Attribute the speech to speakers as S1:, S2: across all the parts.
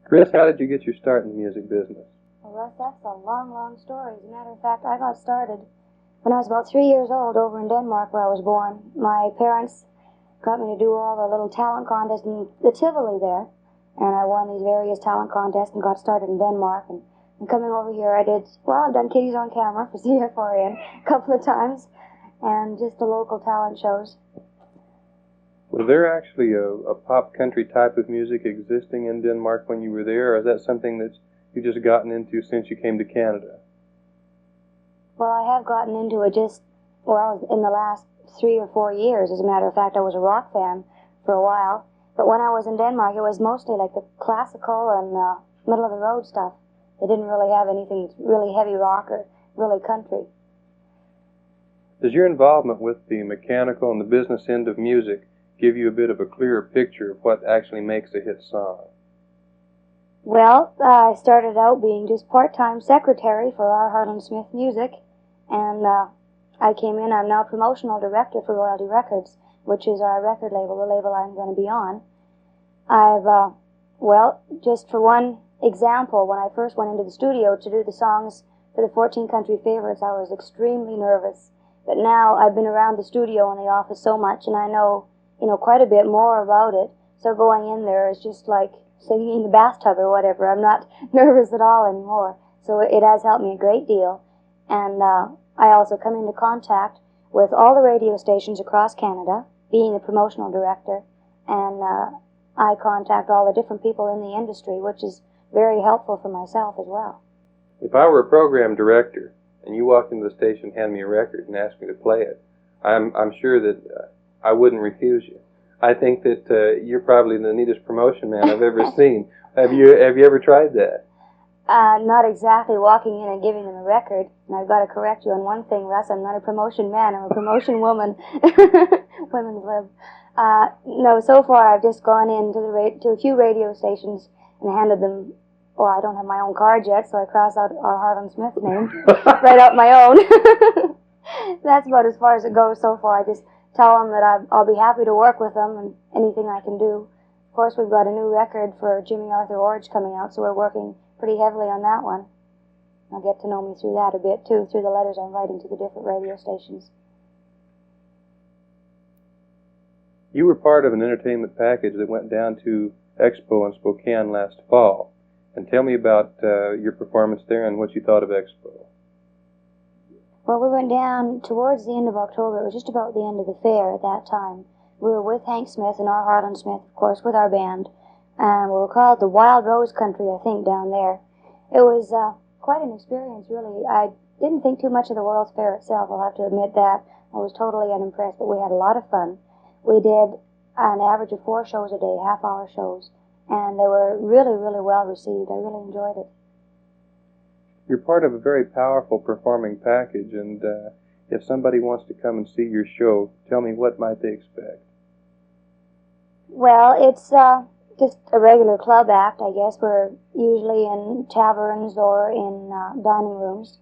S1: Chris, how did you get your start in the music business?
S2: Well, Russ, that's a long, long story. As a matter of fact, I got started when I was about 3 years old over in Denmark where I was born. My parents got me to do all the little talent contests in the Tivoli there, and I won these various talent contests and got started in Denmark. And coming over here, I've done Kitties on Camera for CFRN a couple of times, and just the local talent shows.
S1: Was there actually a pop country type of music existing in Denmark when you were there, or is that something that you've just gotten into since you came to Canada?
S2: Well, I have gotten into it in the last 3 or 4 years. As a matter of fact, I was a rock fan for a while. But when I was in Denmark, it was mostly like the classical and middle-of-the-road stuff. They didn't really have anything really heavy rock or really country.
S1: Does your involvement with the mechanical and the business end of music give you a bit of a clearer picture of what actually makes a hit song?
S2: Well, I started out being just part-time secretary for our Harlan Smith Music, and I came in. I'm now promotional director for Royalty Records, which is our record label, the label I'm going to be on. Just for one example, when I first went into the studio to do the songs for the 14 country favorites, I was extremely nervous. But now I've been around the studio and the office so much, and I know quite a bit more about it. So going in there is just like singing in the bathtub or whatever. I'm not nervous at all anymore. So it has helped me a great deal. And I also come into contact with all the radio stations across Canada, being the promotional director, and I contact all the different people in the industry, which is very helpful for myself as well.
S1: If I were a program director and you walked into the station and handed me a record and asked me to play it, I'm sure that I wouldn't refuse you. I think that you're probably the neatest promotion man I've ever seen. Have you ever tried that?
S2: Not exactly walking in and giving them a record. And I've got to correct you on one thing, Russ. I'm not a promotion man. I'm a promotion woman. Women's lib. No, so far I've just gone in to a few radio stations and handed them. Well, I don't have my own card yet, so I cross out our Harlan Smith name, write out my own. That's about as far as it goes so far. I just tell them that I'll be happy to work with them and anything I can do. Of course, we've got a new record for Jimmy Arthur Orridge coming out, so we're working pretty heavily on that one. They'll get to know me through that a bit, too, through the letters I'm writing to the different radio stations.
S1: You were part of an entertainment package that went down to Expo in Spokane last fall. And tell me about your performance there and what you thought of Expo.
S2: Well, we went down towards the end of October. It was just about the end of the fair at that time. We were with Hank Smith and our Harlan Smith, of course, with our band. And we were called the Wild Rose Country, I think, down there. It was quite an experience, really. I didn't think too much of the World's Fair itself, I'll have to admit that. I was totally unimpressed, but we had a lot of fun. We did an average of 4 shows a day, half-hour shows, and they were really, really well received. I really enjoyed it.
S1: You're part of a very powerful performing package, and if somebody wants to come and see your show, tell me, what might they expect?
S2: Well, it's just a regular club act, I guess. We're usually in taverns or in dining rooms.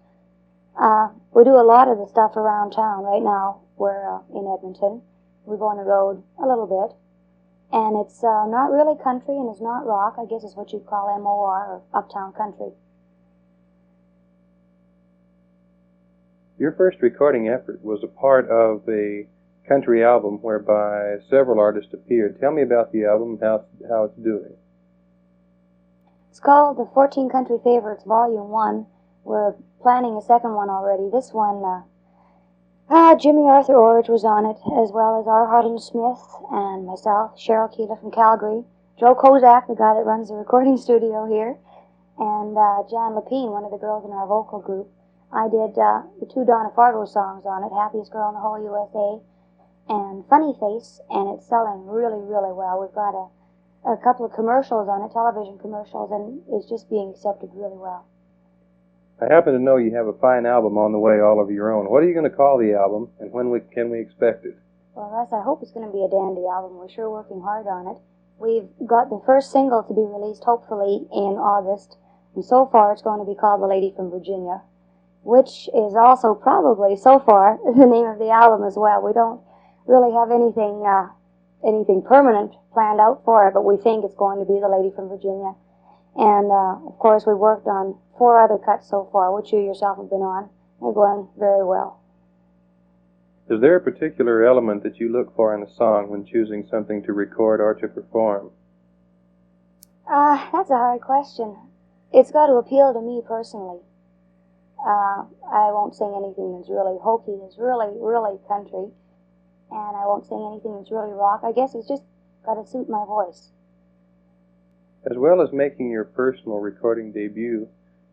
S2: We do a lot of the stuff around town. Right now, we're in Edmonton. We go on the road a little bit. And it's not really country and it's not rock. I guess it's what you'd call MOR, or uptown country.
S1: Your first recording effort was a part of a country album whereby several artists appeared. Tell me about the album and how it's doing.
S2: It's called the 14 Country Favorites Volume 1. We're planning a second one already. This one, Jimmy Arthur Orridge was on it, as well as our Harlan Smith and myself, Cheryl Keeler from Calgary, Joe Kozak, the guy that runs the recording studio here, and Jan Lapine, one of the girls in our vocal group. I did the 2 Donna Fargo songs on it, Happiest Girl in the Whole USA and Funny Face, and it's selling really, really well. We've got a couple of commercials on it, television commercials, and it's just being accepted really well.
S1: I happen to know you have a fine album on the way, all of your own. What are you going to call the album, and when can we expect it?
S2: Well, Russ, I hope it's going to be a dandy album. We're sure working hard on it. We've got the first single to be released, hopefully, in August, and so far it's going to be called The Lady from Virginia, which is also probably, so far, the name of the album as well. We don't really have anything permanent planned out for it, but we think it's going to be The Lady from Virginia. And, of course, we worked on 4 other cuts so far, which you yourself have been on. They're going very well.
S1: Is there a particular element that you look for in a song when choosing something to record or to perform?
S2: That's a hard question. It's got to appeal to me personally. I won't sing anything that's really hokey, that's really, really country. And I won't sing anything that's really rock. I guess it's just got to suit my voice.
S1: As well as making your personal recording debut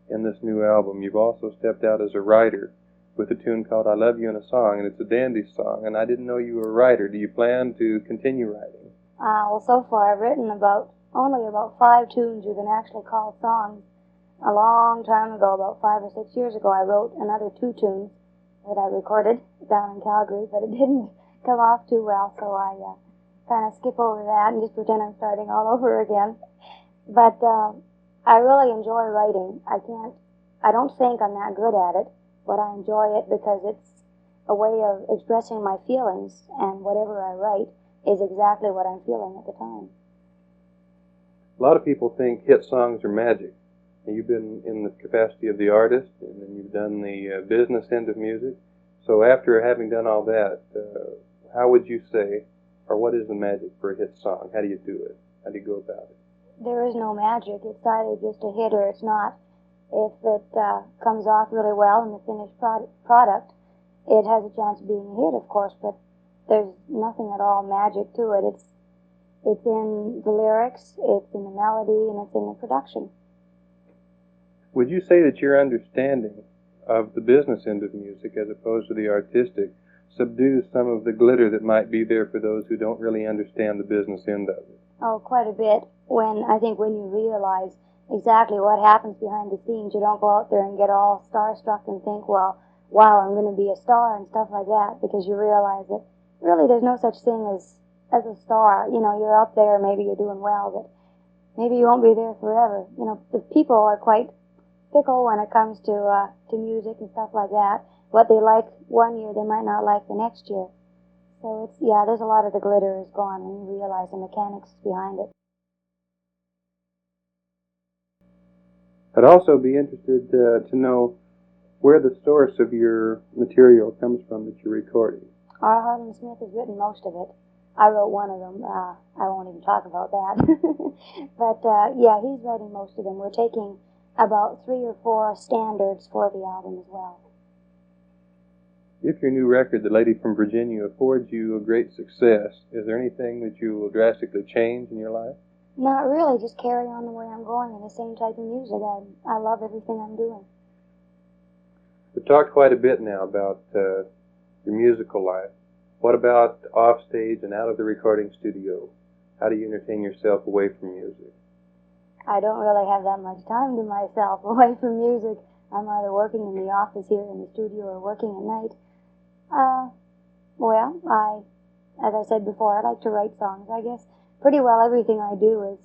S1: in this new album, you've also stepped out as a writer with a tune called I Love You in a Song, and it's a dandy song, and I didn't know you were a writer. Do you plan to continue writing?
S2: Well, so far I've written only about 5 tunes you can actually call songs. A long time ago, about 5 or 6 years ago, I wrote another 2 tunes that I recorded down in Calgary, but it didn't come off too well, so I kind of skip over that and just pretend I'm starting all over again. But I really enjoy writing. I don't think I'm that good at it, but I enjoy it because it's a way of expressing my feelings, and whatever I write is exactly what I'm feeling at the time.
S1: A lot of people think hit songs are magic. You've been in the capacity of the artist, and then you've done the business end of music. So after having done all that, how would you say, or what is the magic for a hit song? How do you do it? How do you go about it?
S2: There is no magic. It's either just a hit or it's not. If it comes off really well in the finished product, it has a chance of being a hit, of course, but there's nothing at all magic to it. It's in the lyrics, it's in the melody, and it's in the production.
S1: Would you say that your understanding of the business end of music as opposed to the artistic subdues some of the glitter that might be there for those who don't really understand the business end of it?
S2: Oh, quite a bit. I think when you realize exactly what happens behind the scenes, you don't go out there and get all starstruck and think, well, wow, I'm going to be a star and stuff like that, because you realize that really there's no such thing as a star. You know, you're up there, maybe you're doing well, but maybe you won't be there forever. You know, the people are quite fickle when it comes to music and stuff like that. What they like one year, they might not like the next year. So there's a lot of the glitter is gone when you realize the mechanics behind it.
S1: I'd also be interested to know where the source of your material comes from that you're recording.
S2: R. Harlan Smith has written most of it. I wrote one of them. I won't even talk about that. But, he's writing most of them. We're taking about 3 or 4 standards for the album as well.
S1: If your new record, The Lady from Virginia, affords you a great success, is there anything that you will drastically change in your life?
S2: Not really, just carry on the way I'm going in the same type of music. I love everything I'm doing.
S1: We've talked quite a bit now about your musical life. What about off stage and out of the recording studio? How do you entertain yourself away from music?
S2: I don't really have that much time to myself away from music. I'm either working in the office here in the studio or working at night. As I said before, I like to write songs. I guess pretty well everything I do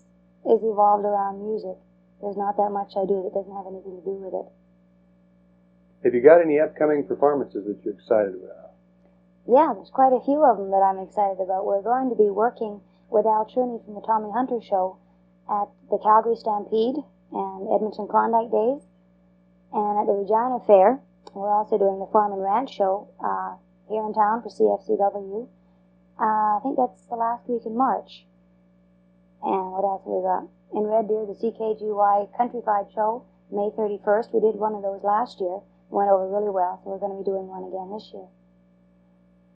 S2: is evolved around music. There's not that much I do that doesn't have anything to do with it.
S1: Have you got any upcoming performances that you're excited about?
S2: Yeah, there's quite a few of them that I'm excited about. We're going to be working with Al Cherney from the Tommy Hunter Show at the Calgary Stampede and Edmonton Klondike Days, and at the Regina Fair. We're also doing the Farm and Ranch Show here in town for CFCW. I think that's the last week in March. And what else have we got? In Red Deer, the CKGY Countrified Show, May 31st. We did one of those last year. Went over really well, so we're going to be doing one again this year.